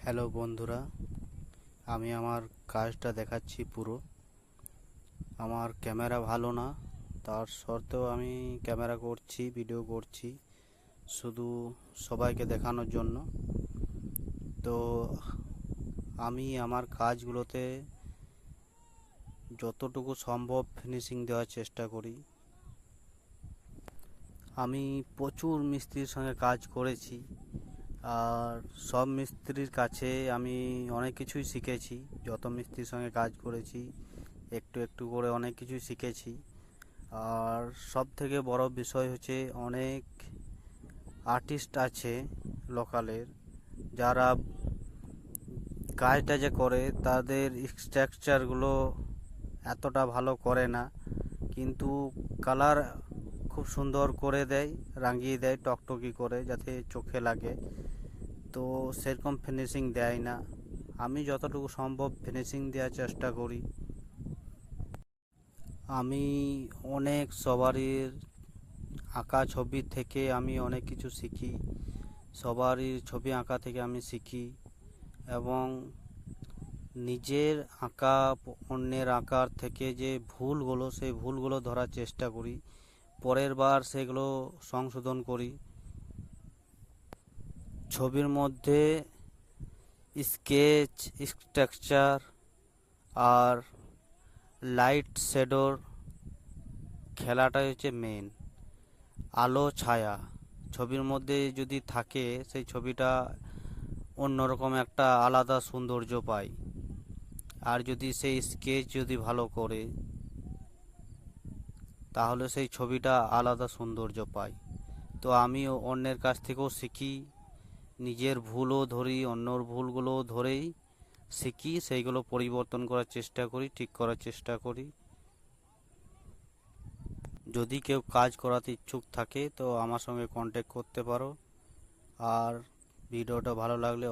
Hello বন্ধুরা, আমি আমার কাজটা দেখাচ্ছি পুরো। আমার ক্যামেরা ভালো না, তার সত্ত্বেও আমি ক্যামেরা করছি, ভিডিও করছি শুধু সবাইকে দেখানোর জন্য। তো আমি আমার কাজগুলোতে যতটুকু সম্ভব ফিনিশিং দেওয়ার চেষ্টা করি। আমি প্রচুর মিস্ত্রির সঙ্গে কাজ করেছি, আর সব মিস্ত্রির কাছে আমি অনেক কিছুই শিখেছি। যত মিস্ত্রির সঙ্গে কাজ করেছি একটু একটু করে অনেক কিছুই শিখেছি। আর সব থেকে বড় বিষয় হচ্ছে অনেক আর্টিস্ট আছে লোকালের, যারা কাজটা যে করে তাদের স্ট্রাকচারগুলো এতটা ভালো করে না, কিন্তু কালার খুব সুন্দর করে দেয়, রাঙিয়ে দেয় টকটকি করে যাতে চোখে লাগে। তো সেরকম ফিনিশিং দেয় না। আমি যতটুকু সম্ভব ফিনিশিং দেওয়ার চেষ্টা করি। আমি অনেক সবারই আঁকা ছবি থেকে আমি অনেক কিছু শিখি। সবারই ছবি আঁকা থেকে আমি শিখি, এবং নিজের আঁকা অন্যের আঁকার থেকে যে ভুলগুলো, সেই ভুলগুলো ধরার চেষ্টা করি, পরের বার সেগুলো সংশোধন করি। ছবির মধ্যে স্কেচ, স্ট্রাকচার আর লাইট শ্যাডোর খেলাটাই হচ্ছে মেন। আলো ছায়া ছবির মধ্যে যদি থাকে, সেই ছবিটা অন্যরকম একটা আলাদা সৌন্দর্য পায়। আর যদি সেই স্কেচ যদি ভালো করে, তাহলে সেই ছবিটা আলাদা সৌন্দর্য পায়। তো আমি অন্যের কাছ থেকেও শিখি, নিজের ভুলও ধরি, অন্যর ভুলগুলোও ধরেই শিখি, সেইগুলো পরিবর্তন করার চেষ্টা করি, ঠিক করার চেষ্টা করি। যদি কেউ কাজ করাতে ইচ্ছুক থাকে তো আমার সঙ্গে কন্ট্যাক্ট করতে পারো। আর ভিডিওটা ভালো লাগলে